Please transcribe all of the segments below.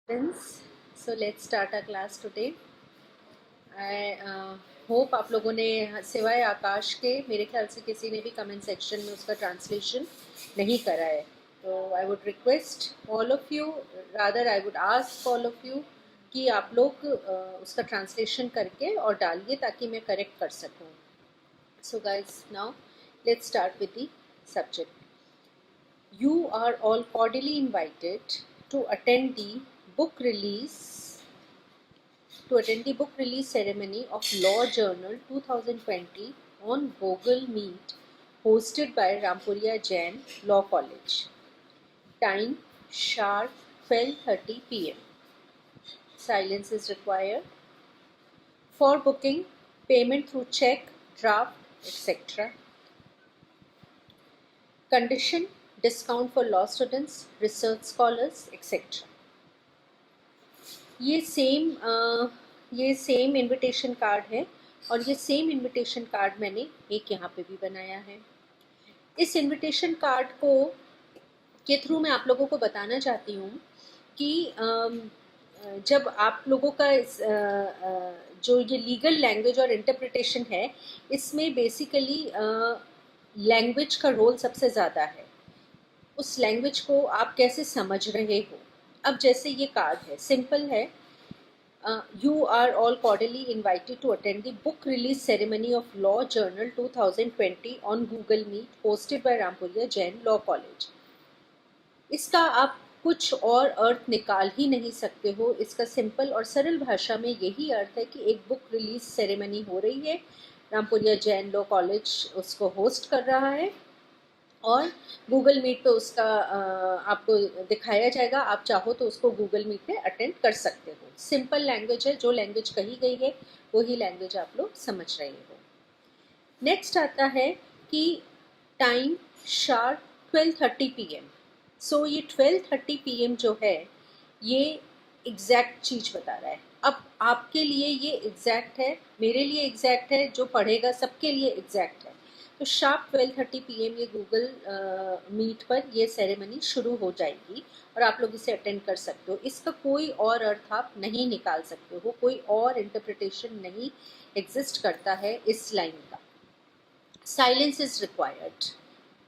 Friends, so let's start our class today. I hope आप लोगों ने सिवाय आकाश के मेरे ख्याल से किसी ने भी कमेंट सेक्शन में उसका ट्रांसलेशन नहीं करा है. तो I would request all of you, rather I would ask all of you कि आप लोग उसका ट्रांसलेशन करके और डालिए ताकि मैं करेक्ट कर सकूँ. So guys, now let's start with the subject. You are all cordially invited to attend the book release ceremony of Law Journal 2020 on Google Meet, hosted by Rampuria Jain Law College. Time sharp 12:30 p.m. Silence is required. For booking, payment through check, draft, etc. Condition: discount for law students, research scholars, etc. ये same invitation card है और ये same invitation card मैंने एक यहाँ पे भी बनाया है. इस इनविटेशन कार्ड को के थ्रू मैं आप लोगों को बताना चाहती हूँ कि जब आप लोगों का जो ये लीगल लैंग्वेज और इंटरप्रिटेशन है, इसमें बेसिकली लैंग्वेज का रोल सबसे ज़्यादा है. उस लैंग्वेज को आप कैसे समझ रहे हो. अब जैसे ये कार्ड है, सिंपल है. You are all cordially invited to attend the book release ceremony of Law Journal 2020 on Google Meet, hosted by Rampuria Jain Law College. इसका आप कुछ और अर्थ निकाल ही नहीं सकते हो. इसका सिंपल और सरल भाषा में यही अर्थ है कि एक बुक रिलीज सेरेमनी हो रही है, रामपुरिया जैन लॉ कॉलेज उसको होस्ट कर रहा है और गूगल मीट पे उसका आपको दिखाया जाएगा. आप चाहो तो उसको गूगल मीट पे अटेंड कर सकते हो. सिंपल लैंग्वेज है, जो लैंग्वेज कही गई है वही लैंग्वेज आप लोग समझ रहे हो. नेक्स्ट आता है कि टाइम शार्प 12:30 PM. सो ये 12:30 PM जो है ये एग्जैक्ट चीज़ बता रहा है. अब आपके लिए ये एग्जैक्ट है, मेरे लिए एग्जैक्ट है, जो पढ़ेगा सबके लिए एग्जैक्ट है. तो शार्प 12:30 PM ये गूगल मीट पर ये सेरेमनी शुरू हो जाएगी और आप लोग इसे अटेंड कर सकते हो. इसका कोई और अर्थ आप नहीं निकाल सकते हो, कोई और इंटरप्रिटेशन नहीं एग्जिस्ट करता है इस लाइन का. Silence is required.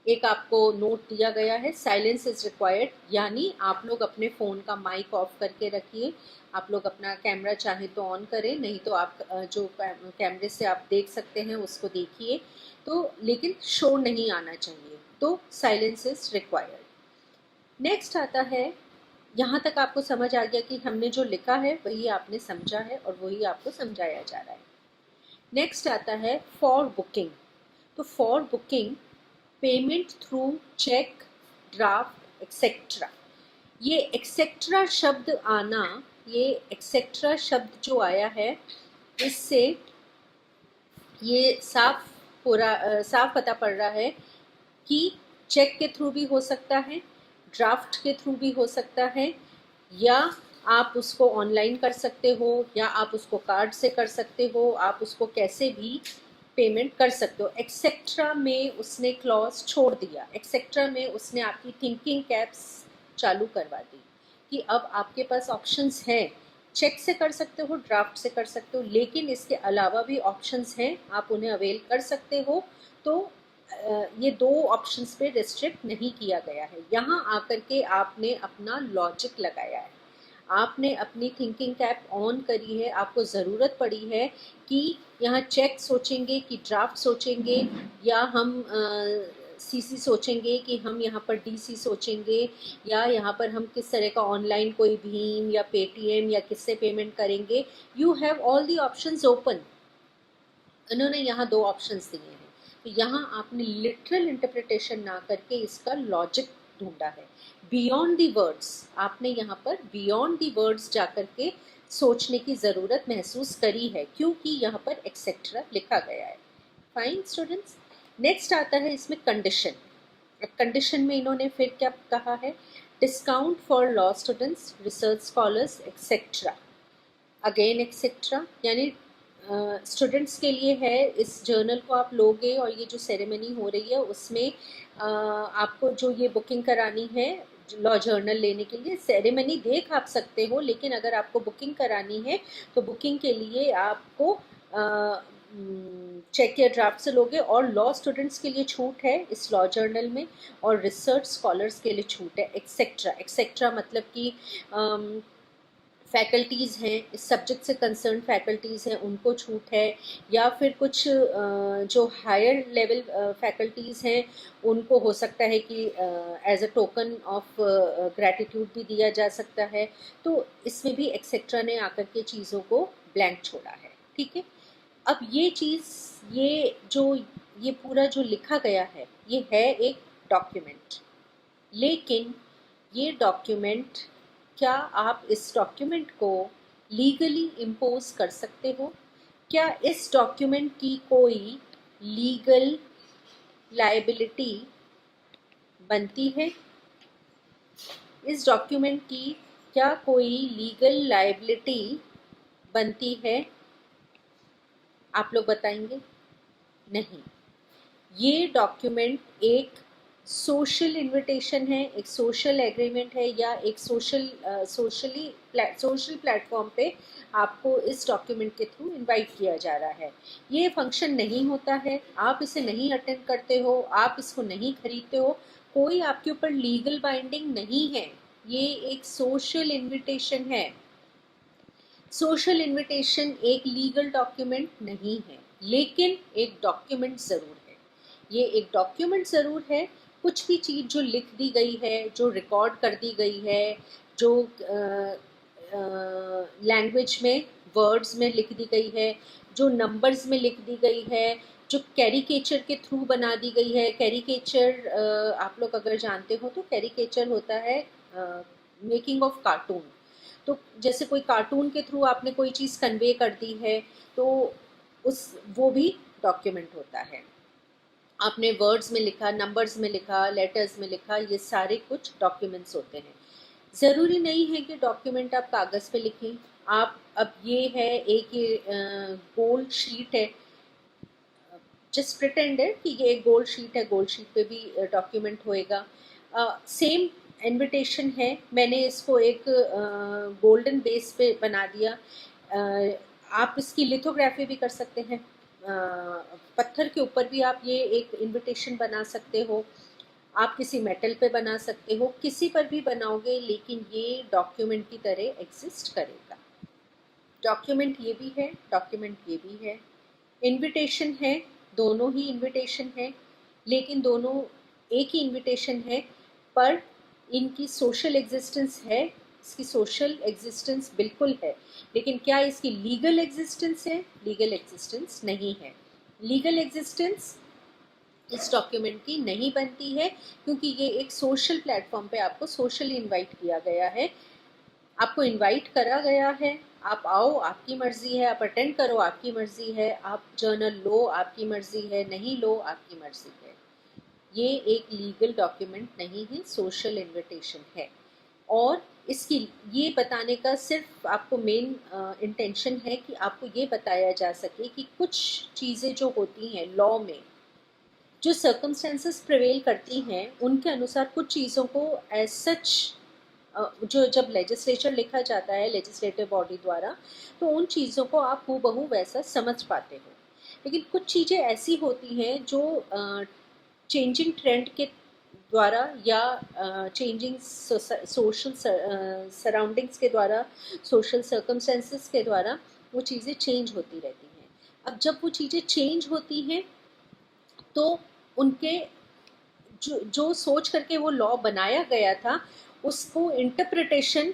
एक आपको नोट दिया गया है, साइलेंस इज रिक्वायर्ड, यानी आप लोग अपने फ़ोन का माइक ऑफ करके रखिए. आप लोग अपना कैमरा चाहे तो ऑन करें, नहीं तो आप जो कैमरे से आप देख सकते हैं उसको देखिए. तो लेकिन शोर नहीं आना चाहिए. तो साइलेंस इज रिक्वायर्ड. नेक्स्ट आता है, यहाँ तक आपको समझ आ गया कि हमने जो लिखा है वही आपने समझा है और वही आपको समझाया जा रहा है. नेक्स्ट आता है फॉर बुकिंग. तो for booking, payment through cheque, draft, etcetera. ये एक्सेट्रा शब्द आना, ये एक्सेट्रा शब्द जो आया है, इससे ये साफ पता पड़ रहा है कि चेक के थ्रू भी हो सकता है, ड्राफ्ट के थ्रू भी हो सकता है, या आप उसको ऑनलाइन कर सकते हो, या आप उसको कार्ड से कर सकते हो, आप उसको कैसे भी पेमेंट कर सकते हो. एक्सेट्रा में उसने क्लॉज छोड़ दिया, एक्सेट्रा में उसने आपकी थिंकिंग कैप्स चालू करवा दी कि अब आपके पास ऑप्शंस हैं. चेक से कर सकते हो, ड्राफ्ट से कर सकते हो, लेकिन इसके अलावा भी ऑप्शंस हैं, आप उन्हें अवेल कर सकते हो. तो ये दो ऑप्शंस पे रिस्ट्रिक्ट नहीं किया गया है. यहाँ आकर के आपने अपना लॉजिक लगाया है, आपने अपनी थिंकिंग कैप ऑन करी है. आपको ज़रूरत पड़ी है कि यहाँ चेक सोचेंगे कि ड्राफ्ट सोचेंगे, या हम सीसी सोचेंगे कि हम यहाँ पर डीसी सोचेंगे, या यहाँ पर हम किस तरह का ऑनलाइन कोई भीम या पेटीएम या किससे पेमेंट करेंगे. You have all the options open. उन्होंने यहाँ दो ऑप्शंस दिए हैं. तो यहाँ आपने लिटरल इंटरप्रिटेशन ना करके इसका लॉजिक ढूंढा है. बियॉन्ड दी वर्ड्स, आपने यहाँ पर बियॉन्ड दी वर्ड्स जाकर के सोचने की ज़रूरत महसूस करी है, क्योंकि यहाँ पर एक्सेट्रा लिखा गया है. Fine students. नेक्स्ट आता है इसमें कंडीशन. कंडीशन में इन्होंने फिर क्या कहा है, discount for law students, research scholars, etcetera. Again etcetera, यानी स्टूडेंट्स के लिए है. इस जर्नल को आप लोगे और ये जो सेरेमनी हो रही है उसमें आपको जो ये बुकिंग करानी है लॉ जर्नल लेने के लिए, सेरेमनी देख आप सकते हो, लेकिन अगर आपको बुकिंग करानी है तो बुकिंग के लिए आपको चेक या ड्राफ्ट से लोगे। और लॉ स्टूडेंट्स के लिए छूट है इस लॉ जर्नल में, और रिसर्च स्कॉलर्स के लिए छूट है, एक्सेट्रा एक्सेट्रा, मतलब कि फैकल्टीज़ हैं, इस सब्जेक्ट से कंसर्न फैकल्टीज़ हैं उनको छूट है, या फिर कुछ जो हायर लेवल फैकल्टीज़ हैं उनको हो सकता है कि as a token of gratitude भी दिया जा सकता है। तो इसमें भी एक्सेट्रा ने आकर के चीज़ों को ब्लैंक छोड़ा है, ठीक है। अब ये चीज़, ये पूरा जो लिखा गया है ये है एक डॉक्यूमेंट, लेकिन ये डॉक्यूमेंट, क्या आप इस डॉक्यूमेंट को लीगली इम्पोज कर सकते हो? क्या इस डॉक्यूमेंट की कोई लीगल लायबिलिटी बनती है? इस डॉक्यूमेंट की क्या कोई लीगल लायबिलिटी बनती है? आप लोग बताएंगे? नहीं। ये डॉक्यूमेंट एक सोशल इनविटेशन है, एक सोशल एग्रीमेंट है, या एक सोशल प्लेटफॉर्म पे आपको इस डॉक्यूमेंट के थ्रू इनवाइट किया जा रहा है। ये फंक्शन नहीं होता है, आप इसे नहीं अटेंड करते हो, आप इसको नहीं खरीदते हो, कोई आपके ऊपर लीगल बाइंडिंग नहीं है। ये एक सोशल इनविटेशन है। सोशल इनविटेशन एक लीगल डॉक्यूमेंट नहीं है, लेकिन एक डॉक्यूमेंट ज़रूर है। ये एक डॉक्यूमेंट ज़रूर है। कुछ भी चीज़ जो लिख दी गई है, जो रिकॉर्ड कर दी गई है, जो लैंग्वेज में, वर्ड्स में लिख दी गई है, जो नंबर्स में लिख दी गई है, जो कैरिकेचर के थ्रू बना दी गई है। कैरिकेचर आप लोग अगर जानते हो तो कैरिकेचर होता है मेकिंग ऑफ कार्टून। तो जैसे कोई कार्टून के थ्रू आपने कोई चीज़ कन्वे कर दी है, तो वो भी डॉक्यूमेंट होता है। आपने वर्ड्स में लिखा, नंबर्स में लिखा, लेटर्स में लिखा, ये सारे कुछ डॉक्यूमेंट्स होते हैं। ज़रूरी नहीं है कि डॉक्यूमेंट आप कागज़ पे लिखें। आप, अब ये है एक गोल्ड शीट है, जस्ट प्रिटेंड है कि ये एक गोल्ड शीट है, गोल्ड शीट पे भी डॉक्यूमेंट होएगा। सेम इनविटेशन है, मैंने इसको एक गोल्डन बेस पे बना दिया। आप इसकी लिथोग्राफी भी कर सकते हैं, पत्थर के ऊपर भी आप ये एक इनविटेशन बना सकते हो, आप किसी मेटल पे बना सकते हो, किसी पर भी बनाओगे, लेकिन ये डॉक्यूमेंट की तरह एग्जिस्ट करेगा। डॉक्यूमेंट ये भी है, डॉक्यूमेंट ये भी है, इनविटेशन है, दोनों ही इनविटेशन है, लेकिन दोनों एक ही इनविटेशन है, पर इनकी सोशल एग्जिस्टेंस है। इसकी सोशल एग्जिस्टेंस बिल्कुल है, लेकिन क्या इसकी लीगल एग्जिस्टेंस है? लीगल एग्जिस्टेंस नहीं है। लीगल एग्जिस्टेंस इस डॉक्यूमेंट की नहीं बनती है, क्योंकि ये एक सोशल प्लेटफॉर्म पे आपको सोशली इनवाइट किया गया है, आपको इनवाइट करा गया है, आप आओ, आपकी मर्जी है, आप अटेंड करो, आपकी मर्जी है, आप जर्नल लो, आपकी मर्जी है, नहीं लो, आपकी मर्जी है। ये एक लीगल डॉक्यूमेंट नहीं है, सोशल इनविटेशन है। और इसकी ये बताने का सिर्फ आपको मेन इंटेंशन है कि आपको ये बताया जा सके कि कुछ चीज़ें जो होती हैं लॉ में, जो सर्कमस्टेंसेस प्रिवेल करती हैं, उनके अनुसार कुछ चीज़ों को एज सच, जो जब लेजिस्लेचर लिखा जाता है लेजिस्लेटिव बॉडी द्वारा, तो उन चीज़ों को आप हूबहू वैसा समझ पाते हो। लेकिन कुछ चीज़ें ऐसी होती हैं जो चेंजिंग ट्रेंड के द्वारा, या चेंजिंग सोशल सराउंडिंग्स के द्वारा, सोशल सर्कमस्टेंसेस के द्वारा वो चीज़ें चेंज होती रहती हैं। अब जब वो चीज़ें चेंज होती हैं, तो उनके जो सोच करके वो लॉ बनाया गया था, उसको इंटरप्रिटेशन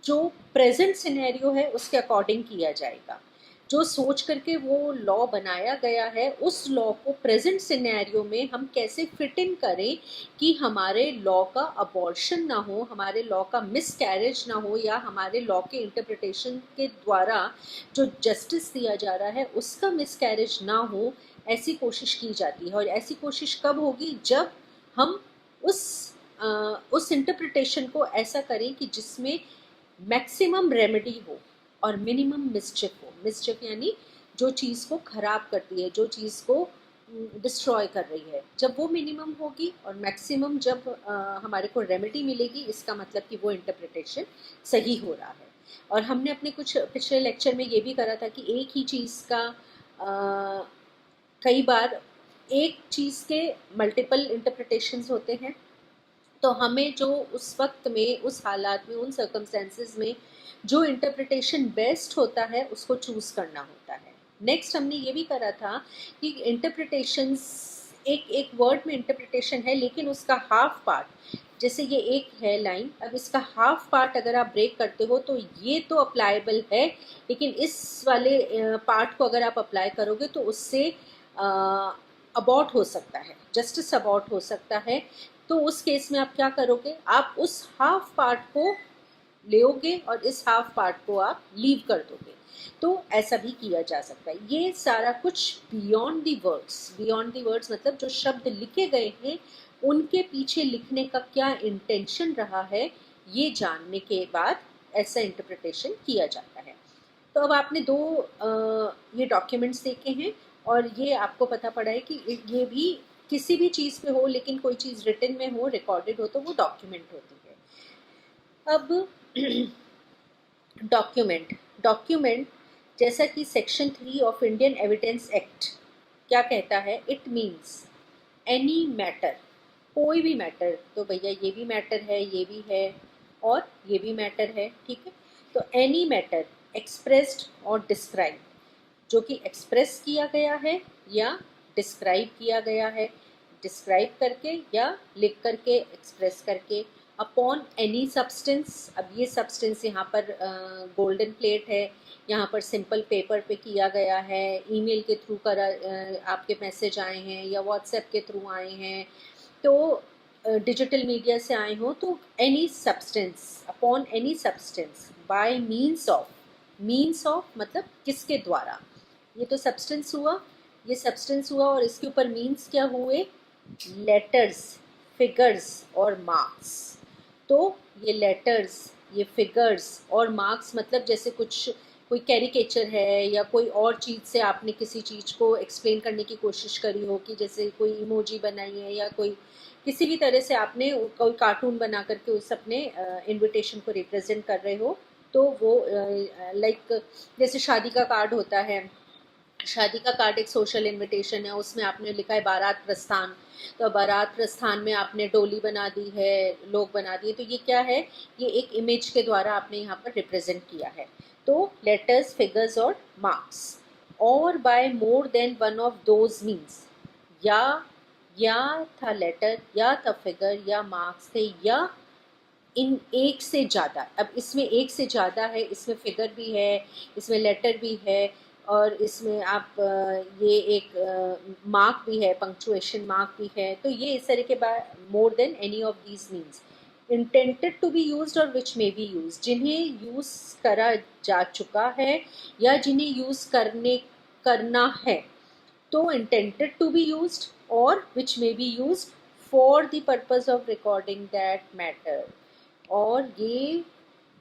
जो प्रेजेंट सिनेरियो है उसके अकॉर्डिंग किया जाएगा। जो सोच करके वो लॉ बनाया गया है, उस लॉ को प्रेजेंट सिनेरियो में हम कैसे फिट इन करें कि हमारे लॉ का अबॉर्शन ना हो, हमारे लॉ का मिसकैरेज ना हो, या हमारे लॉ के इंटरप्रिटेशन के द्वारा जो जस्टिस दिया जा रहा है उसका मिसकैरेज ना हो, ऐसी कोशिश की जाती है। और ऐसी कोशिश कब होगी? जब हम उस इंटरप्रिटेशन को ऐसा करें कि जिसमें मैक्सिमम रेमेडी हो और मिनिमम मिसचिफ हो। मिसचिफ यानी जो चीज़ को खराब करती है, जो चीज़ को डिस्ट्रॉय कर रही है। जब वो मिनिमम होगी और मैक्सिमम जब हमारे को रेमेडी मिलेगी, इसका मतलब कि वो इंटरप्रिटेशन सही हो रहा है। और हमने अपने कुछ पिछले लेक्चर में ये भी करा था कि एक ही चीज़ का कई बार एक चीज़ के मल्टीपल इंटरप्रिटेशंस होते हैं। तो हमें जो उस वक्त में, उस हालात में, उन सर्कमस्टेंसेस में जो इंटरप्रिटेशन बेस्ट होता है उसको चूज़ करना होता है। नेक्स्ट हमने ये भी करा था कि इंटरप्रिटेशंस, एक एक वर्ड में इंटरप्रिटेशन है लेकिन उसका हाफ पार्ट, जैसे ये एक है लाइन, अब इसका हाफ पार्ट अगर आप ब्रेक करते हो तो ये तो अप्लाइबल है, लेकिन इस वाले पार्ट को अगर आप अप्लाई करोगे तो उससे अबॉर्ट हो सकता है, जस्टिस अबॉर्ट हो सकता है। तो उस केस में आप क्या करोगे, आप उस हाफ पार्ट को लोगे और इस हाफ पार्ट को आप लीव कर दोगे। तो ऐसा भी किया जा सकता है। ये सारा कुछ beyond the words, beyond the words मतलब जो शब्द लिखे गए हैं उनके पीछे लिखने का क्या इंटेंशन रहा है, ये जानने के बाद ऐसा इंटरप्रिटेशन किया जाता है। तो अब आपने दो ये डॉक्यूमेंट्स देखे हैं और ये आपको पता पड़ा है कि ये भी किसी भी चीज़ पे हो, लेकिन कोई चीज़ रिटन में हो, रिकॉर्डेड हो, तो वो डॉक्यूमेंट होती है। अब डॉक्यूमेंट, डॉक्यूमेंट जैसा कि section 3 of Indian evidence act क्या कहता है, इट मीन्स एनी मैटर, कोई भी मैटर। तो भैया ये भी मैटर है, ये भी है और ये भी मैटर है, ठीक है। तो एनी मैटर एक्सप्रेस्ड और डिस्क्राइब, जो कि एक्सप्रेस किया गया है या डिस्क्राइब किया गया है, डिस्क्राइब करके या लिख करके, एक्सप्रेस करके, अपॉन एनी सब्सटेंस। अब ये सब्सटेंस यहाँ पर गोल्डन प्लेट है, यहाँ पर सिंपल पेपर पे किया गया है, ईमेल के थ्रू करा, आपके मैसेज आए हैं या व्हाट्सएप के थ्रू आए हैं, तो डिजिटल मीडिया से आए हों, तो any substance, upon any substance by means of मतलब किसके द्वारा, ये तो सब्सटेंस हुआ, ये सब्सटेंस हुआ और इसके ऊपर मीन्स क्या हुए, लेटर्स, फिगर्स और मार्क्स। तो ये लेटर्स, ये फिगर्स और मार्क्स मतलब जैसे कुछ कोई कैरिकेचर है या कोई और चीज़ से आपने किसी चीज़ को एक्सप्लेन करने की कोशिश करी हो, कि जैसे कोई इमोजी बनाई है या कोई किसी भी तरह से आपने कोई कार्टून बना करके उस अपने इनविटेशन को रिप्रेजेंट कर रहे हो, तो वो लाइक जैसे शादी का कार्ड होता है, शादी का कार्ड एक सोशल इनविटेशन है, उसमें आपने लिखा है बारात प्रस्थान, तो बारात प्रस्थान में आपने डोली बना दी है, लोग बना दिए, तो ये क्या है, ये एक इमेज के द्वारा आपने यहाँ पर रिप्रेजेंट किया है। तो लेटर्स, फिगर्स और मार्क्स, और by more than one of those means, या था लेटर या था फिगर या मार्क्स थे, या इन एक से ज़्यादा। अब इसमें एक से ज़्यादा है, इसमें फिगर भी है, इसमें लेटर भी है और इसमें आप ये एक मार्क भी है, पंक्चुएशन मार्क भी है। तो ये इस तरह के बाद more than any of these means intended to be used और विच मे बी यूज, जिन्हें यूज़ करा जा चुका है या जिन्हें यूज़ करना है, तो इंटेंटेड टू बी यूज्ड और which may be used for the purpose of recording that matter. और ये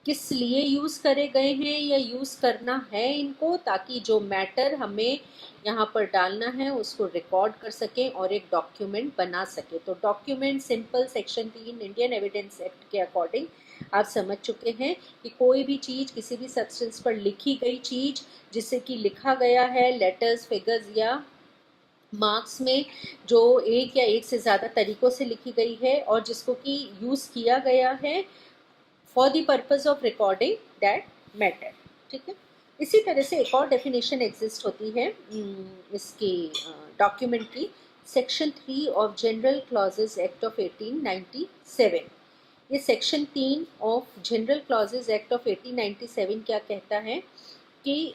किस लिए यूज़ करे गए हैं या यूज़ करना है इनको, ताकि जो मैटर हमें यहाँ पर डालना है उसको रिकॉर्ड कर सकें और एक डॉक्यूमेंट बना सके। तो document simple section 3 Indian evidence act के अकॉर्डिंग आप समझ चुके हैं कि कोई भी चीज़, किसी भी सब्सटेंस पर लिखी गई चीज़ जिसे कि लिखा गया है लेटर्स, फिगर्स या मार्क्स में, जो एक या एक से ज़्यादा तरीक़ों से लिखी गई है और जिसको कि यूज़ किया गया है for the purpose of recording that matter, ठीक है। इसी तरह से एक और डेफिनेशन एग्जिस्ट होती है इसकी डॉक्यूमेंट की, section 3 of general clauses act of 1897। ये section 3 of general clauses act of 1897 क्या कहता है कि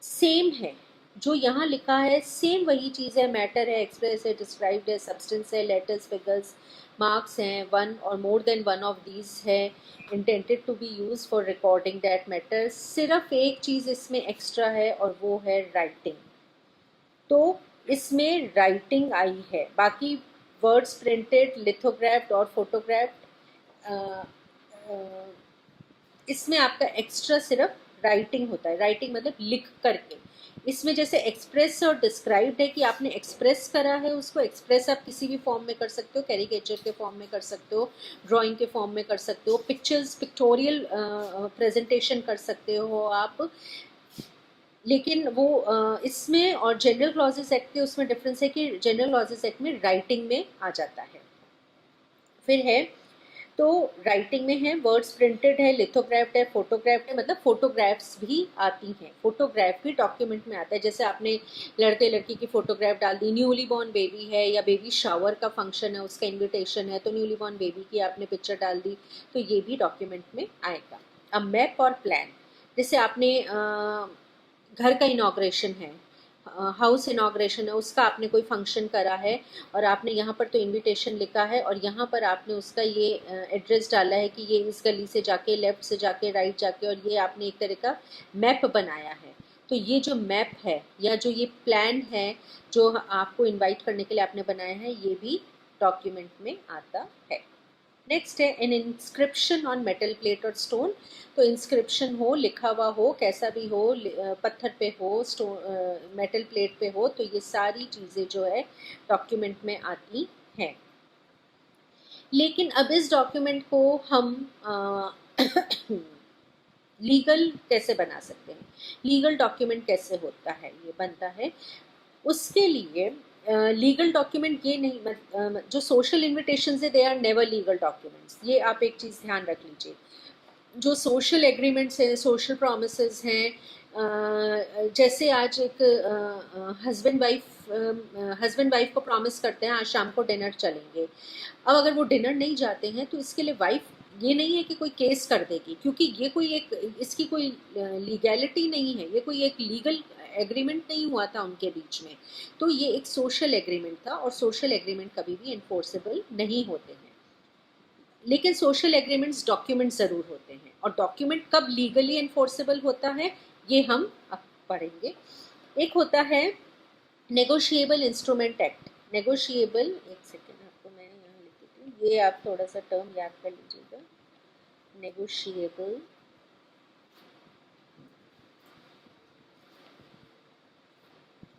सेम है, जो यहाँ लिखा है सेम वही चीज़ है, मैटर है, एक्सप्रेस है, डिस्क्राइब्ड है, सब्सटेंस है, लेटर्स, फिगर्स, मार्क्स हैं, वन और more than one of these है, intended to be use for recording that matter. सिर्फ एक चीज़ इसमें एक्स्ट्रा है और वो है राइटिंग। तो इसमें राइटिंग आई है, बाकी वर्ड्स प्रिंटेड, लिथोग्राफ्ड और फोटोग्राफ्ड, इसमें आपका एक्स्ट्रा सिर्फ राइटिंग होता है। राइटिंग मतलब लिख करके, इसमें जैसे एक्सप्रेस और डिस्क्राइब्ड है कि आपने एक्सप्रेस करा है उसको। एक्सप्रेस आप किसी भी फॉर्म में कर सकते हो, कैरिकेचर के फॉर्म में कर सकते हो, ड्राइंग के फॉर्म में कर सकते हो, पिक्चर्स पिक्टोरियल प्रेजेंटेशन कर सकते हो आप। लेकिन वो इसमें और जनरल क्लॉजेस एक्ट के उसमें डिफरेंस है कि जनरल क्लॉजेस एक्ट में राइटिंग में आ जाता है। फिर है तो राइटिंग में है, वर्ड्स प्रिंटेड है, लिथोग्राफ्ड है, फोटोग्राफ्ड है, मतलब फोटोग्राफ्स भी आती हैं। फोटोग्राफ भी डॉक्यूमेंट में आता है। जैसे आपने लड़के लड़की की फोटोग्राफ डाल दी, न्यूली बॉर्न बेबी है या बेबी शावर का फंक्शन है, उसका इन्विटेशन है, तो न्यूली बॉर्न बेबी की आपने पिक्चर डाल दी, तो ये भी डॉक्यूमेंट में आएगा। अब मैप और प्लान, जैसे आपने घर का इनाग्रेशन है, हाउस इनाग्रेशन है, उसका आपने कोई फंक्शन करा है और आपने यहाँ पर तो इनविटेशन लिखा है और यहाँ पर आपने उसका ये एड्रेस डाला है कि ये इस गली से जाके, लेफ़्ट से जाके, राइट जाके, और ये आपने एक तरह का मैप बनाया है। तो ये जो मैप है या जो ये प्लान है जो आपको इनवाइट करने के लिए आपने बनाया है, ये भी डॉक्यूमेंट में आता है। नेक्स्ट है N inscription on metal plate और स्टोन। तो इंस्क्रिप्शन हो, लिखा हुआ हो, कैसा भी हो, पत्थर पे हो, स्टोन मेटल प्लेट पे हो, तो ये सारी चीज़ें जो है डॉक्यूमेंट में आती हैं। लेकिन अब इस डॉक्यूमेंट को हम लीगल कैसे बना सकते हैं, लीगल डॉक्यूमेंट कैसे होता है, ये बनता है। उसके लिए लीगल डॉक्यूमेंट ये नहीं, जो सोशल इन्विटेशन है they are never legal documents, ये आप एक चीज़ ध्यान रख लीजिए। जो सोशल एग्रीमेंट्स हैं, सोशल प्रॉमिसेस हैं, जैसे आज एक हस्बैंड वाइफ को प्रॉमिस करते हैं आज शाम को डिनर चलेंगे। अब अगर वो डिनर नहीं जाते हैं तो इसके लिए वाइफ ये नहीं है कि कोई केस कर देगी, क्योंकि ये कोई एक इसकी कोई लीगैलिटी नहीं है, ये कोई एक लीगल एग्रीमेंट नहीं हुआ था उनके बीच में। तो ये एक सोशल एग्रीमेंट था और सोशल एग्रीमेंट कभी भी इन्फोर्सेबल नहीं होते हैं। लेकिन सोशल एग्रीमेंट्स डॉक्यूमेंट ज़रूर होते हैं, और डॉक्यूमेंट कब लीगली इन्फोर्सेबल होता है ये हम अब पढ़ेंगे। एक होता है नेगोशिएबल इंस्ट्रूमेंट एक्ट। नेगोशिएबल, एक सेकेंड आपको मैं यहाँ लिख देती हूँ, ये आप थोड़ा सा टर्म याद कर लीजिएगा। Negotiable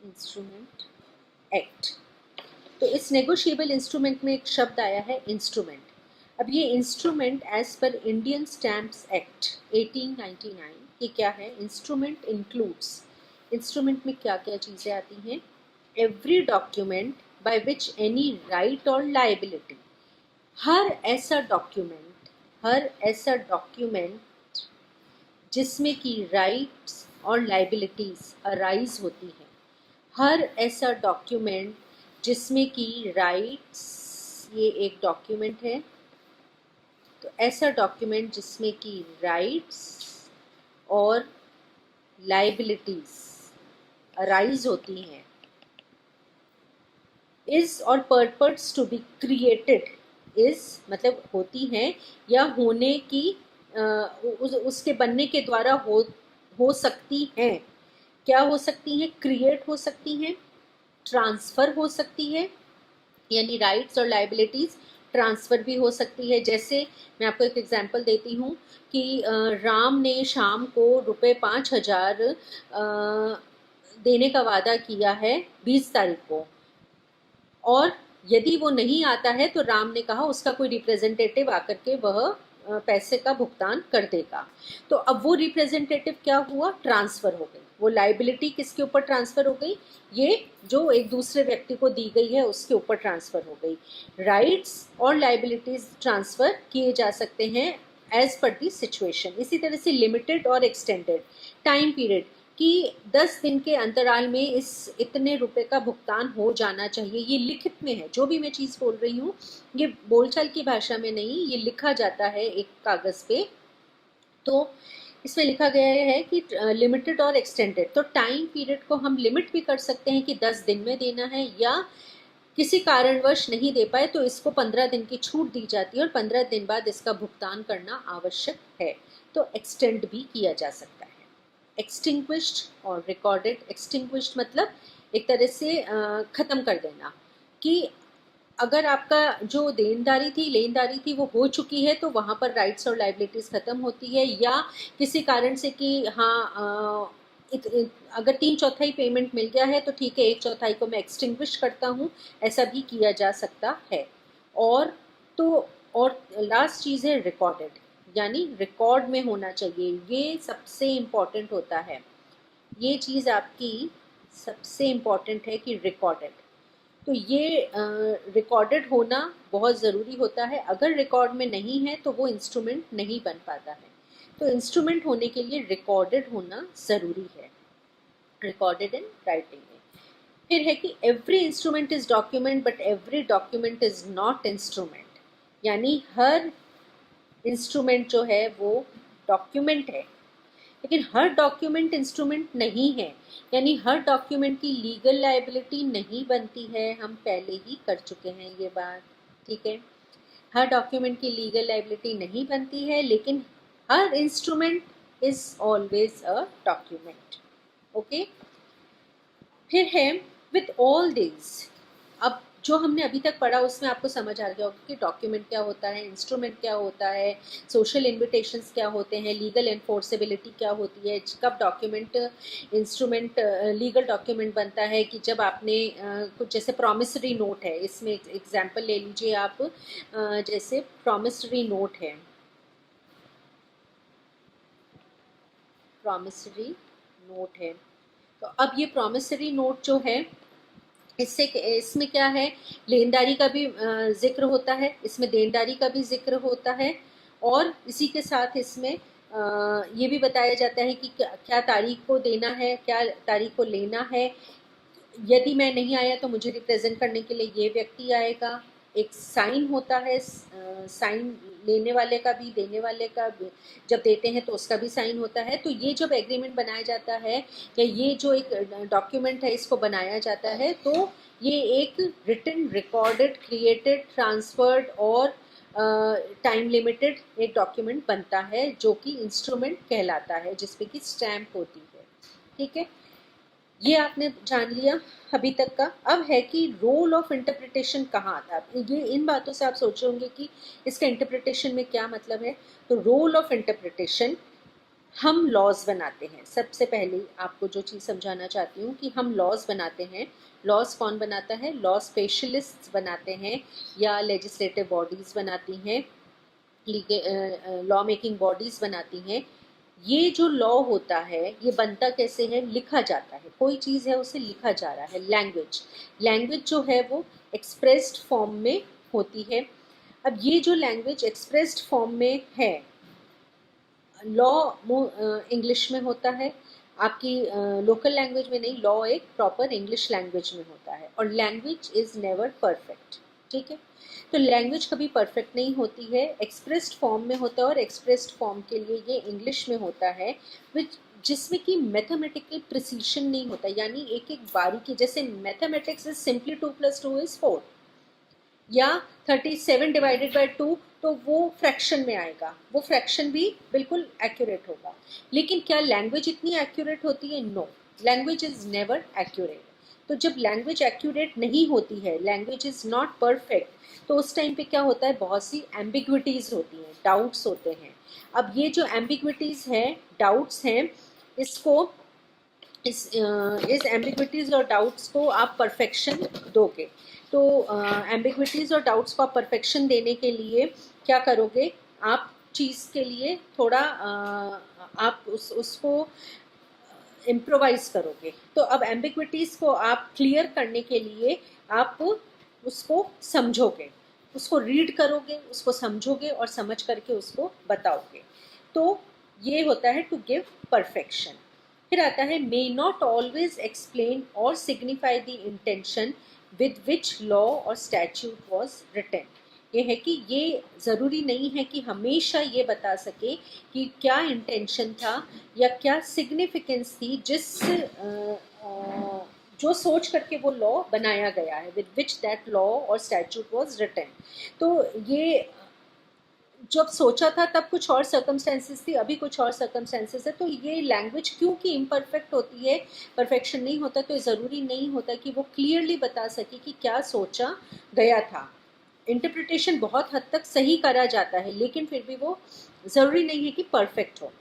instrument act. तो इस नेगोशिएबल इंस्ट्रूमेंट में एक शब्द आया है इंस्ट्रूमेंट। अब ये instrument as per Indian stamps act 1899 ये क्या है, इंस्ट्रूमेंट इंक्लूड्स, इंस्ट्रूमेंट में क्या क्या चीज़ें आती हैं, every document by which any right और लाइबिलिटी, हर ऐसा डॉक्यूमेंट जिसमें कि राइट्स और लाइबिलिटीज अराइज होती हैं, हर ऐसा डॉक्यूमेंट जिसमें कि राइट्स, ये एक डॉक्यूमेंट है, तो ऐसा डॉक्यूमेंट जिसमें कि राइट्स और लाइबिलिटीज अराइज होती हैं, इज और purpose to be created, is मतलब होती हैं या होने की उसके बनने के द्वारा हो सकती हैं। क्या हो सकती हैं, क्रिएट हो सकती हैं, ट्रांसफ़र हो सकती है, यानी राइट्स और लाइबिलिटीज़ ट्रांसफ़र भी हो सकती है। जैसे मैं आपको एक एग्जांपल देती हूँ कि राम ने शाम को ₹5,000 देने का वादा किया है 20 तारीख को, और यदि वो नहीं आता है तो राम ने कहा उसका कोई रिप्रेजेंटेटिव आकर के वह पैसे का भुगतान कर देगा। तो अब वो रिप्रेजेंटेटिव क्या हुआ, ट्रांसफ़र हो गई। वो लाइबिलिटी किसके ऊपर ट्रांसफ़र हो गई, ये जो एक दूसरे व्यक्ति को दी गई है उसके ऊपर ट्रांसफ़र हो गई। राइट्स और लाइबिलिटीज़ ट्रांसफ़र किए जा सकते हैं एज पर दी सिचुएशन। इसी तरह से लिमिटेड और एक्सटेंडेड टाइम पीरियड कि 10 दिन के अंतराल में इस इतने रुपए का भुगतान हो जाना चाहिए, ये लिखित में है। जो भी मैं चीज़ बोल रही हूँ ये बोलचाल की भाषा में नहीं, ये लिखा जाता है एक कागज़ पे। तो इसमें लिखा गया है कि लिमिटेड और एक्सटेंडेड, तो टाइम पीरियड को हम लिमिट भी कर सकते हैं कि 10 दिन में देना है, या किसी कारणवश नहीं दे पाए तो इसको 15 दिन की छूट दी जाती है और 15 दिन बाद इसका भुगतान करना आवश्यक है। तो एक्सटेंड भी किया जा सकता है। एक्सटिंग्विश्ड और रिकॉर्डेड। एक्सटिंग्विश्ड मतलब एक तरह से ख़त्म कर देना, कि अगर आपका जो लेनदारी थी वो हो चुकी है तो वहाँ पर राइट्स और लाइबिलिटीज़ ख़त्म होती है, या किसी कारण से कि हाँ अगर 3/4 पेमेंट मिल गया है तो ठीक है, 1/4 को मैं एक्सटिंग्विश करता हूँ, ऐसा भी किया जा सकता है। और तो और लास्ट चीज़ है रिकॉर्डेड, यानी रिकॉर्ड में होना चाहिए, ये सबसे इम्पॉर्टेंट होता है। ये चीज़ आपकी सबसे इम्पॉर्टेंट है कि रिकॉर्डेड। तो ये रिकॉर्डेड होना बहुत ज़रूरी होता है। अगर रिकॉर्ड में नहीं है तो वो इंस्ट्रूमेंट नहीं बन पाता है। तो इंस्ट्रूमेंट होने के लिए रिकॉर्डेड होना ज़रूरी है, रिकॉर्डेड इन राइटिंग में। फिर है कि every instrument is document but every document is not instrument, यानी हर इंस्ट्रूमेंट जो है वो डॉक्यूमेंट है, लेकिन हर डॉक्यूमेंट इंस्ट्रूमेंट नहीं है, यानी हर डॉक्यूमेंट की लीगल लायबिलिटी नहीं बनती है। हम पहले ही कर चुके हैं ये बात, ठीक है। हर डॉक्यूमेंट की लीगल लायबिलिटी नहीं बनती है, लेकिन हर instrument is always a document. Okay, फिर है विथ ऑल दिस। अब जो हमने अभी तक पढ़ा उसमें आपको समझ आ गया होगा कि डॉक्यूमेंट क्या होता है, इंस्ट्रूमेंट क्या होता है, सोशल इन्विटेशंस क्या होते हैं, लीगल एनफोर्सेबिलिटी क्या होती है, कब डॉक्यूमेंट इंस्ट्रूमेंट लीगल डॉक्यूमेंट बनता है, कि जब आपने कुछ जैसे प्रॉमिसरी नोट है, इसमें एग्जांपल ले लीजिए आप, जैसे प्रॉमिसरी नोट है, प्रॉमिसरी नोट है। तो अब ये प्रॉमिसरी नोट जो है, इससे इसमें क्या है, लेनदारी का भी जिक्र होता है, इसमें देनदारी का भी जिक्र होता है, और इसी के साथ इसमें ये भी बताया जाता है कि क्या तारीख को देना है, क्या तारीख को लेना है। यदि मैं नहीं आया तो मुझे रिप्रेजेंट करने के लिए ये व्यक्ति आएगा। एक साइन होता है, साइन लेने वाले का भी, देने वाले का भी, जब देते हैं तो उसका भी साइन होता है। तो ये जब एग्रीमेंट बनाया जाता है या ये जो एक डॉक्यूमेंट है इसको बनाया जाता है, तो ये एक रिटन, रिकॉर्डेड, क्रिएटेड, ट्रांसफर्ड और टाइम लिमिटेड एक डॉक्यूमेंट बनता है, जो कि इंस्ट्रूमेंट कहलाता है, जिसपे कि स्टैम्प होती है। ठीक है, ये आपने जान लिया अभी तक का। अब है कि रोल ऑफ इंटरप्रिटेशन कहाँ आता है। ये इन बातों से आप सोचे होंगे कि इसका इंटरप्रिटेशन में क्या मतलब है। तो रोल ऑफ इंटरप्रिटेशन, हम लॉज बनाते हैं। सबसे पहले आपको जो चीज़ समझाना चाहती हूँ कि हम लॉज बनाते हैं। लॉज कौन बनाता है? लॉ स्पेशलिस्ट बनाते हैं, या लेजिस्लेटिव बॉडीज़ बनाती हैं, लॉ मेकिंग बॉडीज़ बनाती हैं। ये जो लॉ होता है ये बनता कैसे है? लिखा जाता है, कोई चीज़ है उसे लिखा जा रहा है। लैंग्वेज, लैंग्वेज जो है वो एक्सप्रेस्ड फॉर्म में होती है। अब ये जो लैंग्वेज एक्सप्रेस्ड फॉर्म में है, लॉ इंग्लिश में होता है, आपकी लोकल लैंग्वेज में नहीं। लॉ एक प्रॉपर इंग्लिश लैंग्वेज में होता है, और लैंग्वेज इज़ नेवर परफेक्ट। ठीक है, तो लैंग्वेज कभी परफेक्ट नहीं होती है, एक्सप्रेस्ड फॉर्म में होता है, और एक्सप्रेस्ड फॉर्म के लिए ये इंग्लिश में होता है, विच जिसमें कि मैथमेटिकल प्रिसीशन नहीं होता, यानी एक एक बारीकी। जैसे मैथमेटिक्स इज सिंपली 2+2 = 4, या 37/2, तो वो फ्रैक्शन में आएगा, वो फ्रैक्शन भी बिल्कुल एक्यूरेट होगा। लेकिन क्या लैंग्वेज इतनी एक्यूरेट होती है? No, language is never accurate. तो जब लैंग्वेज एक्यूरेट नहीं होती है, लैंग्वेज इज नॉट परफेक्ट, तो उस टाइम पे क्या होता है? बहुत सी एम्बिग्विटीज़ होती हैं, डाउट्स होते हैं। अब ये जो एम्बिग्विटीज़ हैं, डाउट्स हैं, इसको इस एम्बिग्विटीज़ और डाउट्स को आप परफेक्शन दोगे। तो एम्बिग्विटीज़ और डाउट्स को आप परफेक्शन देने के लिए क्या करोगे? आप चीज़ के लिए थोड़ा आप उसको इम्प्रोवाइज़ करोगे। तो अब एम्बिग्विटीज़ को आप क्लियर करने के लिए आप उसको समझोगे, उसको रीड करोगे, उसको समझोगे, और समझ करके उसको बताओगे। तो ये होता है टू गिव परफेक्शन। फिर आता है मे नॉट ऑलवेज एक्सप्लेन और signify the intention with which law और स्टैट्यूट वॉज रिटन। ये है कि ये ज़रूरी नहीं है कि हमेशा ये बता सके कि क्या इंटेंशन था या क्या सिग्निफिकेंस थी, जो सोच करके वो लॉ बनाया गया है, विद विच दैट लॉ और स्टैट्यूट वॉज रिटन। तो ये जब सोचा था तब कुछ और सर्कमस्टेंसेस थी, अभी कुछ और सर्कमस्टेंसेस है। तो ये लैंग्वेज क्योंकि इम्परफेक्ट होती है, परफेक्शन नहीं होता, तो ज़रूरी नहीं होता कि वो क्लियरली बता सके कि क्या सोचा गया था। इंटरप्रिटेशन बहुत हद तक सही करा जाता है, लेकिन फिर भी वो ज़रूरी नहीं है कि परफेक्ट हो।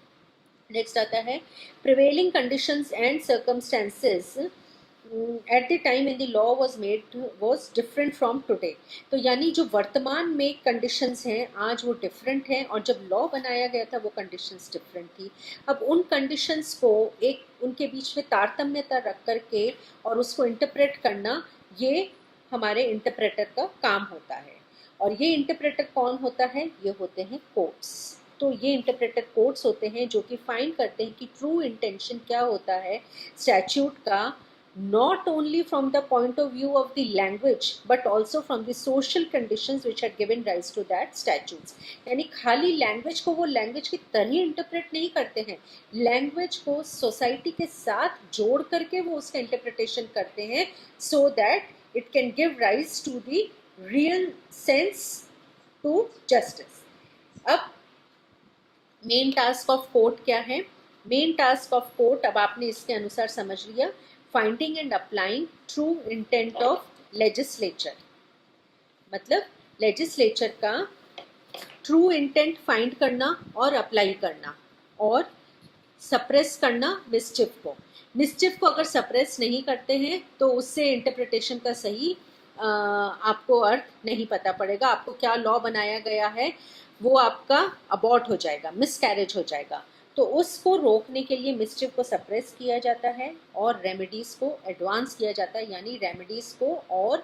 नेक्स्ट आता है prevailing conditions and circumstances at the time in the law was made was different from today. तो यानी जो वर्तमान में कंडीशंस हैं आज वो डिफरेंट हैं, और जब लॉ बनाया गया था वो कंडीशंस डिफरेंट थी। अब उन कंडीशंस को एक उनके बीच में तारतम्यता रख करके और उसको इंटरप्रेट करना, ये हमारे इंटरप्रेटर का काम होता है। और ये इंटरप्रेटर कौन होता है? ये होते हैं कोर्ट्स। तो ये इंटरप्रेटर कोर्ट्स होते हैं जो कि फाइंड करते हैं कि ट्रू इंटेंशन क्या होता है स्टैट्यूट का, not only from the point of view of the language but also from the social conditions which had given rise to that statutes। यानी खाली लैंग्वेज को वो लैंग्वेज की तरह इंटरप्रेट नहीं करते हैं, लैंग्वेज को सोसाइटी के साथ जोड़ करके वो उसका इंटरप्रिटेशन करते हैं, so that it can give rise to the real sense to justice. अब मेन टास्क ऑफ कोर्ट क्या है? मेन टास्क ऑफ कोर्ट, अब आपने इसके अनुसार समझ लिया, finding and applying true intent of legislature. मतलब लेजिस्लेचर का ट्रू इंटेंट फाइंड करना और अप्लाई करना, और सप्रेस करना मिसचिफ को। मिसचिफ को अगर सप्रेस नहीं करते हैं तो उससे इंटरप्रिटेशन का सही आपको अर्थ नहीं पता पड़ेगा। आपको क्या लॉ बनाया गया है वो आपका अबॉर्ट हो जाएगा, मिसकैरेज हो जाएगा। तो उसको रोकने के लिए मिसचिफ को सप्रेस किया जाता है और रेमेडीज़ को एडवांस किया जाता है। यानी रेमेडीज़ को और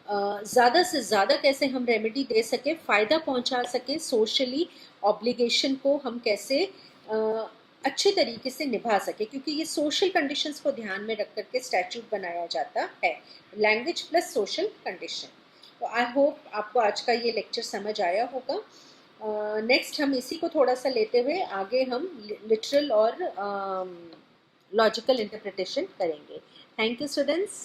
ज़्यादा से ज़्यादा कैसे हम रेमेडी दे सकें, फ़ायदा पहुंचा सकें, सोशली ऑब्लिगेशन को हम कैसे अच्छे तरीके से निभा सके, क्योंकि ये सोशल कंडीशंस को ध्यान में रख करके स्टैट्यूट बनाया जाता है, लैंग्वेज प्लस सोशल कंडीशन। तो आई होप आपको आज का ये लेक्चर समझ आया होगा। नेक्स्ट हम इसी को थोड़ा सा लेते हुए आगे हम लिटरल और लॉजिकल इंटरप्रिटेशन करेंगे। Thank you students.